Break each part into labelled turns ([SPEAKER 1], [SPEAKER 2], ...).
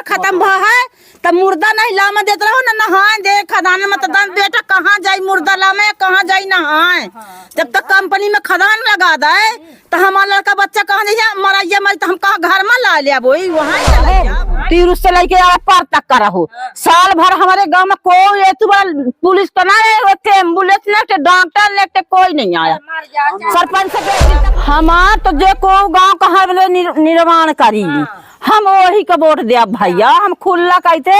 [SPEAKER 1] खत्म भा है तब मुर्दा नहीं लामे देते रहो ना नहाए दे खदान में मतदान बेटा कहाँ जाई मुर्दा लामे कहाँ जाई नहाए। जब तक कंपनी में खदान लगा दे तो हमारा लड़का बच्चा कहाँ जाइए मराइया मर तो हम कहाँ घर में ला लिया वही वहाँ तीर से लेके पार तक का रहो। साल भर हमारे गांव में कोई पुलिस तो ना एम्बुलेंस ने डॉक्टर ने कोई नहीं आया। सरपंच से हमार तो जो को गाँव कहाँ निर्माण करी हम वही का वोट दिया भैया। हम खुला कहते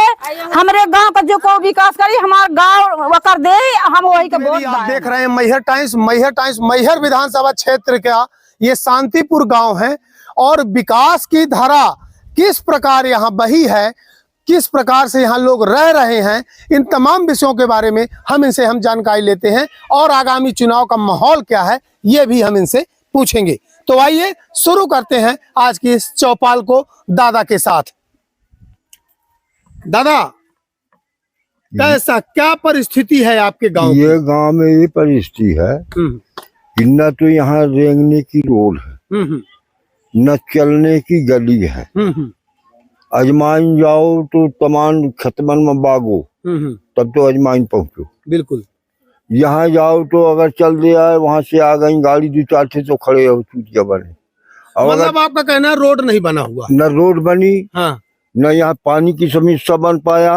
[SPEAKER 1] हमारे गांव का जो को विकास करी हमारे गांव कर दे हम वही का वोट।
[SPEAKER 2] आप देख रहे हैं मैहर टाइम्स मैहर विधानसभा क्षेत्र का ये शांतिपुर गांव है और विकास की धारा किस प्रकार यहाँ बही है, किस प्रकार से यहाँ लोग रह रहे हैं, इन तमाम विषयों के बारे में हम जानकारी लेते हैं और आगामी चुनाव का माहौल क्या है ये भी हम इनसे पूछेंगे। तो आइए शुरू करते हैं आज की इस चौपाल को दादा के साथ। दादा कैसा क्या परिस्थिति है आपके गांव? ये
[SPEAKER 3] गांव में ये परिस्थिति है कि न तो यहाँ रेंगने की रोड है न चलने की गली है। अजमान जाओ तो तमाम खतमन में बागो तब तो अजमान पहुंचो।
[SPEAKER 2] बिल्कुल
[SPEAKER 3] यहाँ जाओ तो अगर चल दिया है वहां से आ गई गाड़ी दो चार थे तो खड़े हो चूतिया बने।
[SPEAKER 2] मतलब आपका कहना है रोड नहीं बना हुआ?
[SPEAKER 3] न रोड बनी
[SPEAKER 2] हाँ।
[SPEAKER 3] न यहाँ पानी की समस्या बन पाया।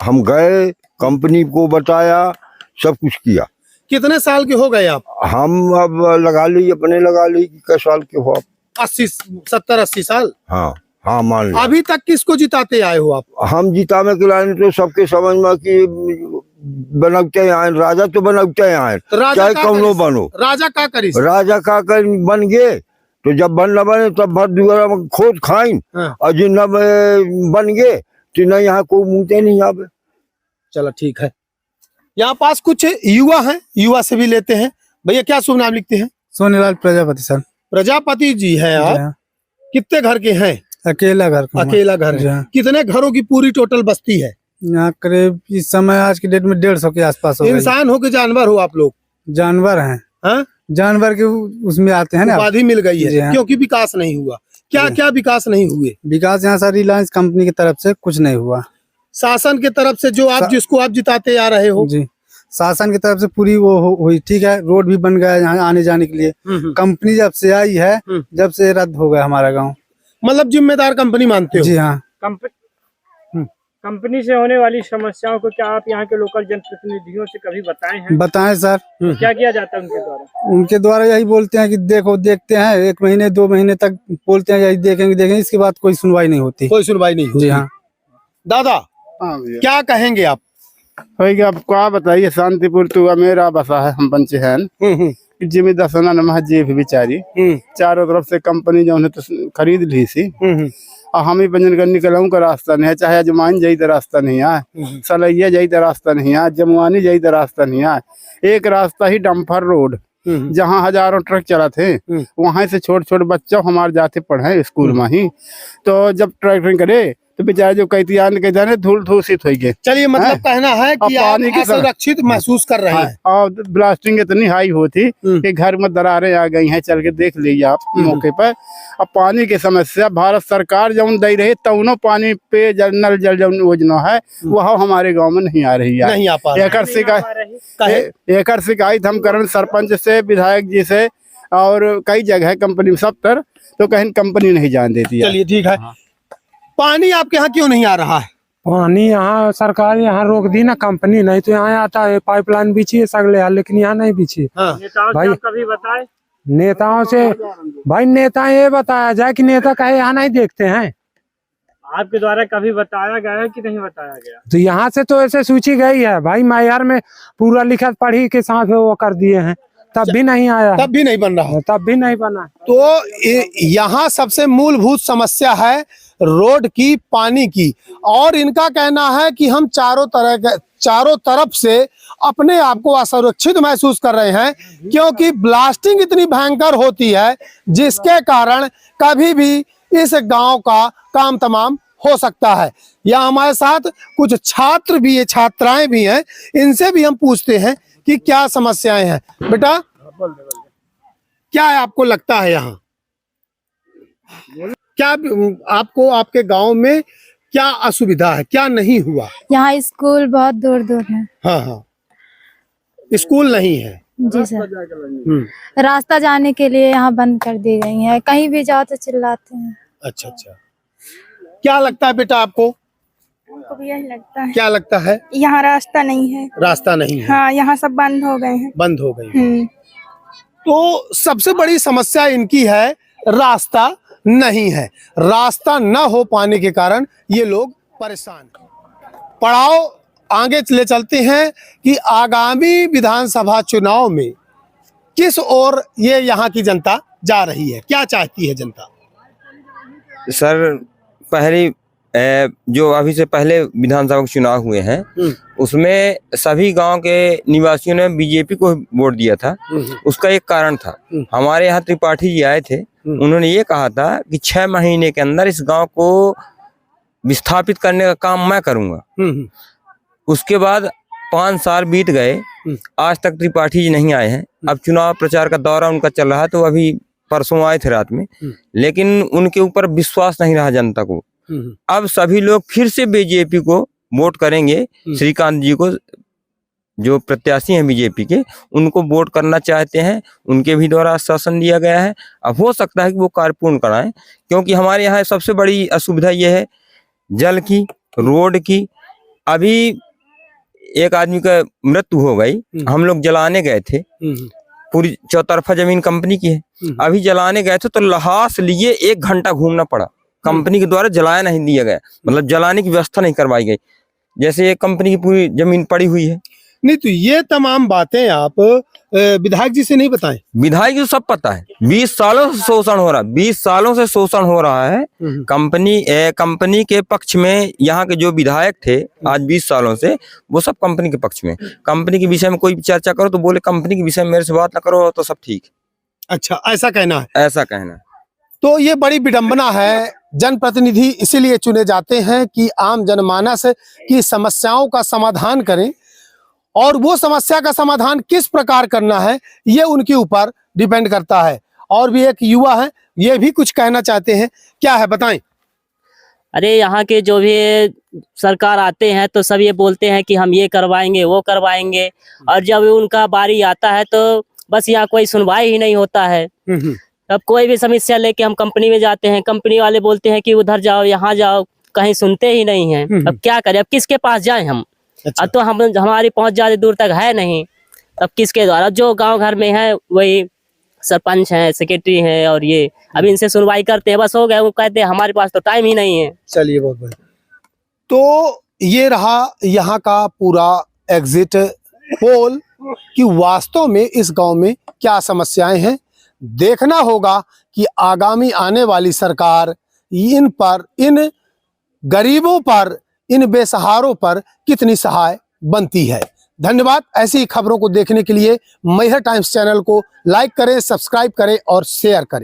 [SPEAKER 3] हम गए कंपनी को बताया सब कुछ किया।
[SPEAKER 2] कितने साल के हो गए आप?
[SPEAKER 3] हम अब लगा ली अपने लगा ली कै साल के हो आप?
[SPEAKER 2] 70-80 साल।
[SPEAKER 3] हाँ हाँ मान लो।
[SPEAKER 2] अभी तक किसको जिताते आए हो आप?
[SPEAKER 3] हम जिता में खिलाने तो सबके समझ में कि बनते आए राजा तो बनते आए चाहे कौनो बनो।
[SPEAKER 2] राजा का करी?
[SPEAKER 3] राजा का कर बन गए तो जब बन न बने तब भर दुआरा में खोद खाइन।
[SPEAKER 2] हाँ।
[SPEAKER 3] और जिन बन गए तो न यहाँ कोई मुँहते नहीं आवे।
[SPEAKER 2] चलो ठीक है। यहाँ पास कुछ युवा हैं, युवा से भी लेते हैं। भैया क्या शुभ नाम लिखते हैं?
[SPEAKER 4] सोनीलाल प्रजापति सर।
[SPEAKER 2] प्रजापति जी हैं आप? कितने घर के हैं?
[SPEAKER 4] अकेला घर।
[SPEAKER 2] अकेला घर है। कितने घरों की पूरी टोटल बस्ती है?
[SPEAKER 4] यहाँ करीब इस समय आज की डेट में 150 के आसपास हो।
[SPEAKER 2] इंसान हो के जानवर हो आप लोग?
[SPEAKER 4] जानवर हैं।
[SPEAKER 2] हाँ?
[SPEAKER 4] जानवर के उसमें आते हैं ना।
[SPEAKER 2] उपाधि मिल गई है क्योंकि विकास नहीं हुआ। क्या क्या विकास नहीं हुए?
[SPEAKER 4] विकास यहाँ सर रिलायंस कंपनी की तरफ से कुछ नहीं हुआ।
[SPEAKER 2] शासन की तरफ से जो आप जिसको आप जिताते आ रहे हो?
[SPEAKER 4] जी शासन की तरफ से पूरी वो हुई ठीक है। रोड भी बन गया यहाँ आने जाने के लिए। कंपनी जब से आई है जब से रद्द हो गया हमारा गाँव।
[SPEAKER 2] मतलब जिम्मेदार कंपनी मानते हो?
[SPEAKER 4] जी हाँ।
[SPEAKER 5] कंपनी से होने वाली समस्याओं को क्या आप यहाँ के लोकल जनप्रतिनिधियों से कभी बताए हैं?
[SPEAKER 4] बताएं सर।
[SPEAKER 5] क्या किया जाता है उनके द्वारा?
[SPEAKER 4] उनके द्वारा यही बोलते हैं कि देखते हैं 1 महीने 2 महीने तक बोलते हैं यही देखेंगे इसके बाद कोई सुनवाई नहीं होती।
[SPEAKER 2] कोई सुनवाई नहीं होती।
[SPEAKER 4] जी हाँ।
[SPEAKER 2] दादा क्या कहेंगे आप?
[SPEAKER 6] आप क्या बताइए शांतिपुर तो मेरा बसा है हम पंचे हैं जिम्मे दसना नमः जेब बेचारी चारों तरफ से कंपनी जो है तो खरीद ली सी और हम ही पंजन कर निकलूं का रास्ता नहीं है। चाहे अजमान जाई तो रास्ता नहीं है, सलैया जाई तो रास्ता नहीं है, जमुआनी जाई तो रास्ता नहीं है। एक रास्ता ही डम्फर रोड जहाँ हजारों ट्रक चला थे वहां से छोटे छोटे बच्चों हमारे जाते पढ़े स्कूल में ही। तो जब ट्रैक्टरिंग करे तो बेचारे जो कहते धूल धूसित हो गए।
[SPEAKER 2] चलिए मतलब कहना है कि आप असुरक्षित महसूस कर रहे हैं।
[SPEAKER 6] और ब्लास्टिंग इतनी हाई होती कि घर में दरारें आ गई हैं। चल के देख लीजिए आप मौके पर। अब पानी की समस्या भारत सरकार जौन दे रही तौनो पानी पे नल जल जौन योजना है वह हमारे गाँव में नहीं आ रही है।
[SPEAKER 2] नहीं आ पा
[SPEAKER 6] एकर शिकायत हम करें सरपंच से विधायक जी से और कई जगह कंपनी सब तर तो कहीं कंपनी नहीं जान देती है।
[SPEAKER 2] चलिए ठीक है। पानी आपके यहाँ क्यों नहीं आ रहा है?
[SPEAKER 7] पानी यहाँ सरकार यहाँ रोक दी ना कंपनी, नहीं तो यहाँ आता है पाइपलाइन बिछी है सगले यहाँ, लेकिन यहाँ नहीं बिछी।
[SPEAKER 2] हाँ।
[SPEAKER 5] भाई कभी बताए
[SPEAKER 7] नेताओं से भाई नेता ये बताया जाए कि नेता कहे यहाँ नहीं देखते हैं।
[SPEAKER 5] आपके द्वारा कभी बताया गया है कि नहीं बताया गया?
[SPEAKER 7] तो यहाँ से तो ऐसे सूची गई है भाई मैहर में पूरा लिखत पढ़ी के साथ वो कर दिए हैं तब भी नहीं आया।
[SPEAKER 2] तब भी नहीं बन रहा?
[SPEAKER 7] तब भी नहीं बना।
[SPEAKER 2] तो यहाँ सबसे मूलभूत समस्या है रोड की, पानी की। और इनका कहना है कि हम चारों तरफ से अपने आप को असुरक्षित महसूस कर रहे हैं क्योंकि ब्लास्टिंग इतनी भयंकर होती है जिसके कारण कभी भी इस गांव का काम तमाम हो सकता है। यहाँ हमारे साथ कुछ छात्र भी है, छात्राएं भी हैं, इनसे भी हम पूछते हैं कि क्या समस्याएं हैं। बेटा क्या है आपको लगता है यहाँ क्या आपको आपके गांव में क्या असुविधा है, क्या नहीं हुआ?
[SPEAKER 8] यहाँ स्कूल बहुत दूर दूर है।
[SPEAKER 2] हाँ हाँ, स्कूल नहीं है।
[SPEAKER 8] जी सर, रास्ता जाने के लिए यहाँ बंद कर दी गई है, कहीं भी जाओ तो चिल्लाते हैं।
[SPEAKER 2] अच्छा अच्छा, क्या लगता है बेटा आपको?
[SPEAKER 9] हमको भी यही लगता है।
[SPEAKER 2] क्या लगता है?
[SPEAKER 9] यहाँ रास्ता नहीं है।
[SPEAKER 2] रास्ता नहीं है।
[SPEAKER 9] हाँ, यहाँ सब बंद हो गए हैं।
[SPEAKER 2] बंद हो गई। तो सबसे बड़ी समस्या इनकी है रास्ता नहीं है। रास्ता न हो पाने के कारण ये लोग परेशान हैं। पड़ाव आगे ले चलते हैं कि आगामी विधानसभा चुनाव में किस ओर ये यहाँ की जनता जा रही है, क्या चाहती है जनता?
[SPEAKER 10] सर, पहली जो अभी से पहले विधानसभा के चुनाव हुए हैं उसमें सभी गांव के निवासियों ने बीजेपी को वोट दिया था। उसका एक कारण था, हमारे यहाँ त्रिपाठी जी आए थे, उन्होंने ये कहा था कि 6 महीने के अंदर इस गांव को विस्थापित करने का काम मैं करूंगा। उसके बाद 5 साल बीत गए, आज तक त्रिपाठी जी नहीं आए हैं। अब चुनाव प्रचार का दौरा उनका चल रहा है, तो अभी परसों आए थे रात में, लेकिन उनके ऊपर विश्वास नहीं रहा जनता को। अब सभी लोग फिर से बीजेपी को वोट करेंगे। श्रीकांत जी को, जो प्रत्याशी हैं बीजेपी के, उनको वोट करना चाहते हैं। उनके भी द्वारा आश्वासन दिया गया है। अब हो सकता है कि वो कार्य पूर्ण कराएं, क्योंकि हमारे यहाँ सबसे बड़ी असुविधा ये है जल की, रोड की। अभी एक आदमी का मृत्यु हो गई, हम लोग जलाने गए थे, पूरी चौतरफा जमीन कंपनी की है। अभी जलाने गए थे तो लहास लिए 1 घंटा घूमना पड़ा। कंपनी के द्वारा जलाया नहीं दिया गया, मतलब जलाने की व्यवस्था नहीं करवाई गई, जैसे ये कंपनी की पूरी जमीन पड़ी हुई है।
[SPEAKER 2] नहीं तो ये तमाम बातें आप विधायक जी से नहीं बताएं?
[SPEAKER 10] विधायक जी सब पता है। 20 सालों से शोषण हो रहा है, 20 सालों से शोषण हो रहा है। कंपनी के पक्ष में यहाँ के जो विधायक थे आज 20 सालों से, वो सब कंपनी के पक्ष में। कंपनी के विषय में कोई चर्चा करो तो बोले कंपनी के विषय में मेरे से बात ना करो तो सब ठीक।
[SPEAKER 2] अच्छा, ऐसा कहना है?
[SPEAKER 10] ऐसा कहना है।
[SPEAKER 2] तो ये बड़ी विडंबना है। जनप्रतिनिधि इसीलिए चुने जाते हैं कि आम जनमानस की समस्याओं का समाधान करें, और वो समस्या का समाधान किस प्रकार करना है ये उनके ऊपर डिपेंड करता है। और भी एक युवा है, ये भी कुछ कहना चाहते हैं, क्या है बताएं?
[SPEAKER 11] अरे यहाँ के जो भी सरकार आते हैं तो सब ये बोलते हैं कि हम ये करवाएंगे वो करवाएंगे, और जब उनका बारी आता है तो बस यहाँ कोई सुनवाई ही नहीं होता है। अब कोई भी समस्या लेके हम कंपनी में जाते हैं, कंपनी वाले बोलते हैं कि उधर जाओ यहाँ जाओ, कहीं सुनते ही नहीं हैं। अब क्या करें, अब किसके पास जाएं हम?
[SPEAKER 2] अच्छा।
[SPEAKER 11] अब तो हमारी पहुंच ज्यादा दूर तक है नहीं, अब किसके द्वारा? जो गांव घर में है वही सरपंच है, सेक्रेटरी है, और ये अब इनसे सुनवाई करते हैं, बस हो गया। वो कहते हैं हमारे पास तो टाइम ही नहीं है।
[SPEAKER 2] चलिए, बहुत बढ़िया। तो ये रहा यहाँ का पूरा एग्जिट पोल कि वास्तव में इस गांव में क्या समस्याएं हैं। देखना होगा कि आगामी आने वाली सरकार इन पर, इन गरीबों पर, इन बेसहारों पर कितनी सहाय बनती है। धन्यवाद। ऐसी खबरों को देखने के लिए मैहर टाइम्स चैनल को लाइक करें, सब्सक्राइब करें और शेयर करें।